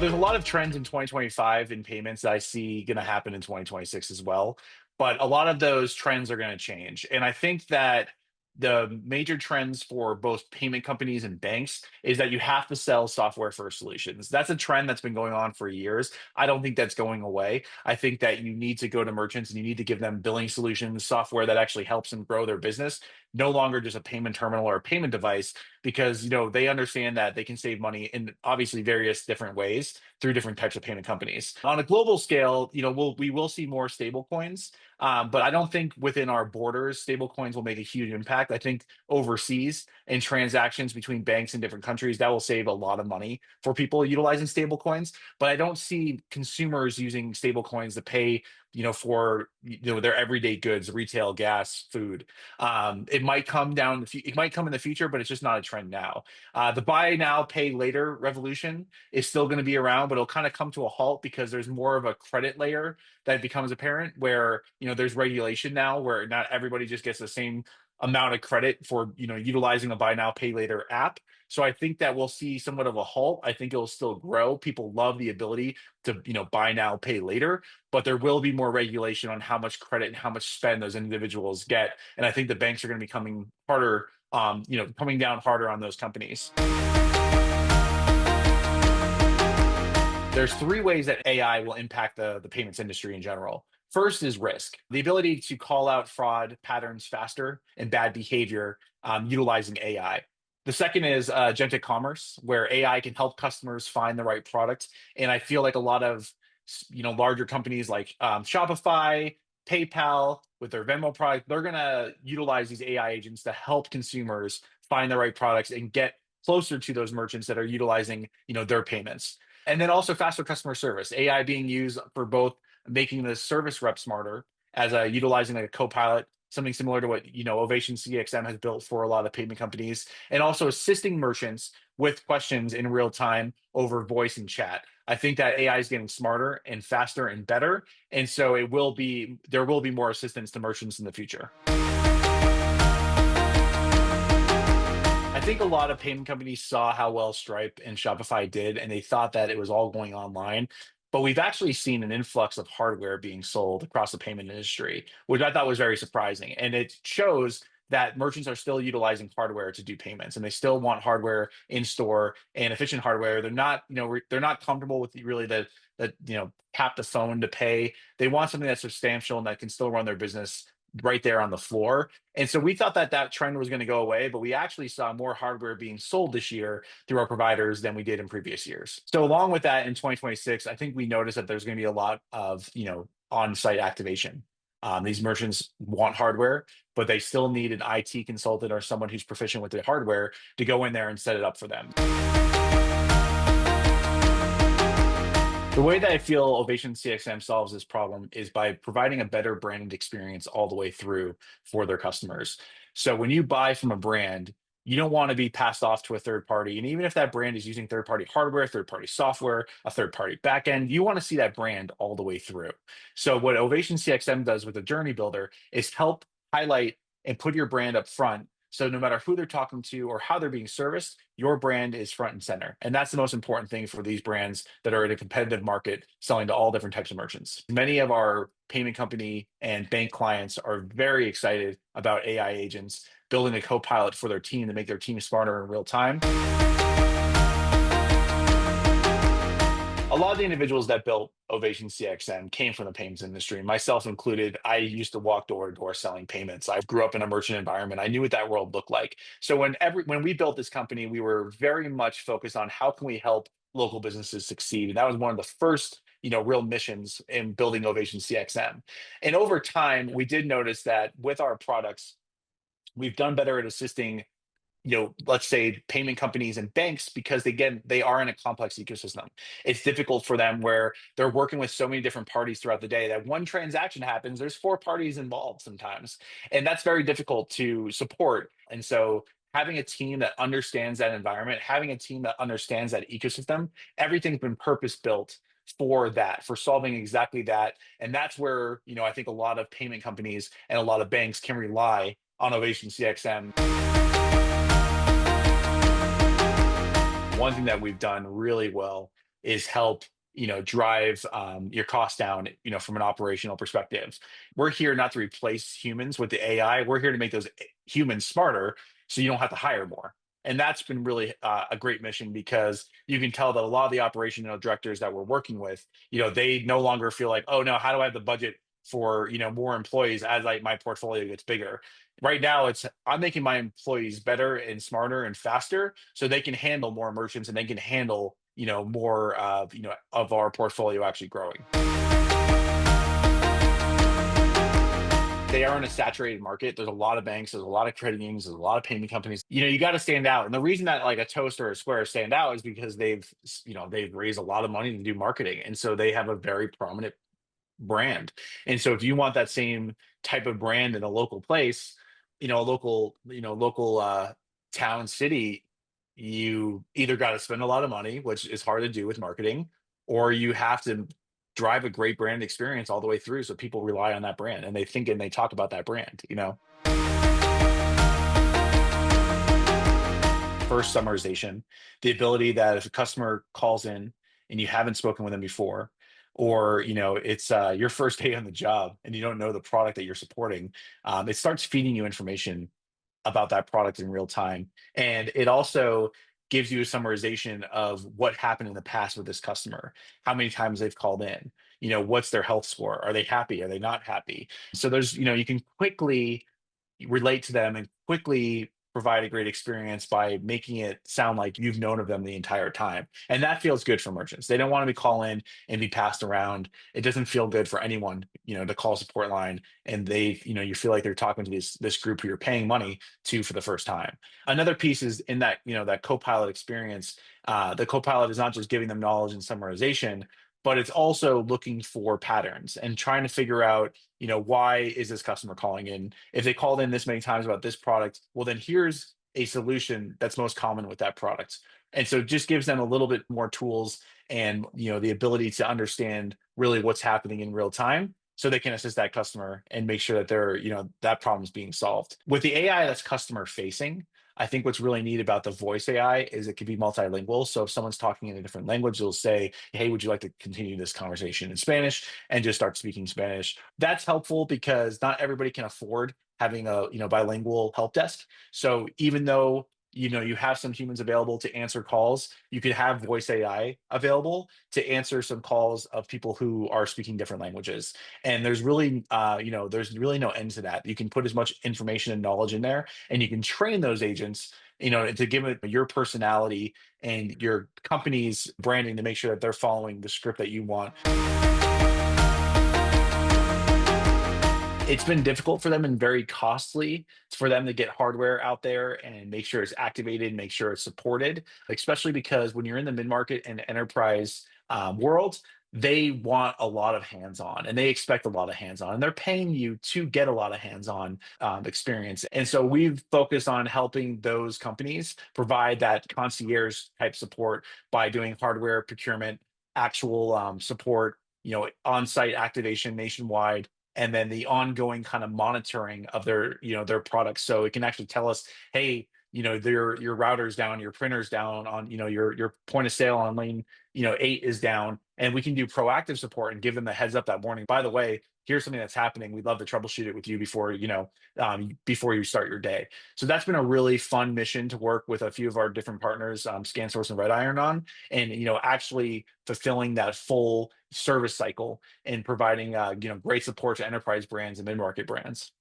There's a lot of trends in 2025 in payments that I see going to happen in 2026 as well. But a lot of those trends are going to change. And I think that the major trends for both payment companies and banks is that you have to sell software first solutions. That's a trend that's been going on for years. I don't think that's going away. I think that you need to go to merchants and you need to give them billing solutions, software that actually helps them grow their business, no longer just a payment terminal or a payment device, because they understand that they can save money in obviously various different ways through different types of payment companies. On a global scale, we will see more stable coins, but I don't think within our borders stable coins will make a huge impact. I think overseas in transactions between banks in different countries that will save a lot of money for people utilizing stable coins. But I don't see consumers using stable coins to pay for their everyday goods, retail, gas, food. It might come down. It might come in the future, but it's just not a trend now. The buy now, pay later revolution is still going to be around, but it'll kind of come to a halt because there's more of a credit layer that becomes apparent where there's regulation now where not everybody just gets the same amount of credit for utilizing a buy now, pay later app. So I think that we'll see somewhat of a halt. I think it'll still grow. People love the ability to buy now, pay later, but there will be more regulation on how much credit and how much spend those individuals get. And I think the banks are going to be coming harder, coming down harder on those companies. There's three ways that AI will impact the payments industry in general. First is risk, the ability to call out fraud patterns faster and bad behavior utilizing AI. The second is agentic commerce, where AI can help customers find the right product. And I feel like a lot of larger companies like Shopify, PayPal with their Venmo product, they're going to utilize these AI agents to help consumers find the right products and get closer to those merchants that are utilizing their payments. And then also faster customer service, AI being used for both making the service rep smarter as utilizing a co-pilot, something similar to what OvationCXM has built for a lot of payment companies, and also assisting merchants with questions in real time over voice and chat. I think that AI is getting smarter and faster and better, and so there will be more assistance to merchants in the future. I think a lot of payment companies saw how well Stripe and Shopify did, and they thought that it was all going online. But we've actually seen an influx of hardware being sold across the payment industry, which I thought was very surprising. And it shows that merchants are still utilizing hardware to do payments, and they still want hardware in store and efficient hardware. They're not, they're not comfortable with really the tap the phone to pay. They want something that's substantial and that can still run their business right there on the floor. And so we thought that trend was going to go away, but we actually saw more hardware being sold this year through our providers than we did in previous years. So along with that, in 2026, I think we noticed that there's going to be a lot of on-site activation. These merchants want hardware, but they still need an IT consultant or someone who's proficient with the hardware to go in there and set it up for them. The way that I feel OvationCXM solves this problem is by providing a better branded experience all the way through for their customers. So when you buy from a brand, you don't want to be passed off to a third party. And even if that brand is using third party hardware, third party software, a third party backend, you want to see that brand all the way through. So what OvationCXM does with the Journey Builder is help highlight and put your brand up front. So no matter who they're talking to or how they're being serviced, your brand is front and center. And that's the most important thing for these brands that are in a competitive market selling to all different types of merchants. Many of our payment company and bank clients are very excited about AI agents building a co-pilot for their team to make their team smarter in real time. A lot of the individuals that built OvationCXM came from the payments industry, myself included. I used to walk door to door selling payments. I grew up in a merchant environment. I knew what that world looked like. So when we built this company, we were very much focused on how can we help local businesses succeed. And that was one of the first real missions in building OvationCXM. And over time, we did notice that with our products, we've done better at assisting let's say payment companies and banks, because again, they are in a complex ecosystem. It's difficult for them where they're working with so many different parties throughout the day that one transaction happens, there's four parties involved sometimes. And that's very difficult to support. And so having a team that understands that environment, having a team that understands that ecosystem, everything's been purpose built for that, for solving exactly that. And that's where, I think a lot of payment companies and a lot of banks can rely on OvationCXM. One thing that we've done really well is help drive your costs down from an operational perspective. We're here not to replace humans with the AI. We're here to make those humans smarter so you don't have to hire more. And that's been really a great mission, because you can tell that a lot of the operational directors that we're working with, they no longer feel like, oh no, how do I have the budget for more employees as my portfolio gets bigger. Right now, it's I'm making my employees better and smarter and faster, so they can handle more merchants and they can handle more of of our portfolio actually growing. They are in a saturated market. There's a lot of banks, there's a lot of credit unions, there's a lot of payment companies. You got to stand out. And the reason that like a Toast or a Square stand out is because they've raised a lot of money to do marketing. And so they have a very prominent brand. And so if you want that same type of brand in a local place, a local town, city, you either got to spend a lot of money, which is hard to do with marketing, or you have to drive a great brand experience all the way through so people rely on that brand and they think and they talk about that brand. First, summarization, the ability that if a customer calls in and you haven't spoken with them before, or it's your first day on the job and you don't know the product that you're supporting, it starts feeding you information about that product in real time. And it also gives you a summarization of what happened in the past with this customer, how many times they've called in, what's their health score, are they happy, are they not happy. So there's you can quickly relate to them and quickly provide a great experience by making it sound like you've known of them the entire time. And that feels good for merchants. They don't want to be call in and be passed around. It doesn't feel good for anyone, to call support line and you feel like they're talking to this group who you're paying money to for the first time. Another piece is in that, that Copilot experience. The Copilot is not just giving them knowledge and summarization, but it's also looking for patterns and trying to figure out, why is this customer calling in? If they called in this many times about this product, well, then here's a solution that's most common with that product. And so it just gives them a little bit more tools and, the ability to understand really what's happening in real time so they can assist that customer and make sure that that problem is being solved. With the AI that's customer facing, I think what's really neat about the voice AI is it can be multilingual. So if someone's talking in a different language, they'll say, hey, would you like to continue this conversation in Spanish, and just start speaking Spanish. That's helpful because not everybody can afford having a bilingual help desk. So even though you have some humans available to answer calls, you could have voice AI available to answer some calls of people who are speaking different languages. And there's really no end to that. You can put as much information and knowledge in there, and you can train those agents, to give it your personality and your company's branding to make sure that they're following the script that you want. It's been difficult for them and very costly for them to get hardware out there and make sure it's activated, make sure it's supported, especially because when you're in the mid-market and enterprise world, they want a lot of hands-on and they expect a lot of hands-on, and they're paying you to get a lot of hands-on experience. And so we've focused on helping those companies provide that concierge type support by doing hardware procurement, actual support, on-site activation nationwide, and then the ongoing kind of monitoring of their products, so it can actually tell us, hey, your router's down, your printer's down, on your point of sale on lane 8 is down, and we can do proactive support and give them the heads up that morning. By the way, here's something that's happening, we'd love to troubleshoot it with you before you start your day. So that's been a really fun mission to work with a few of our different partners, ScanSource and Red Iron, on, and actually fulfilling that full service cycle and providing great support to enterprise brands and mid-market brands.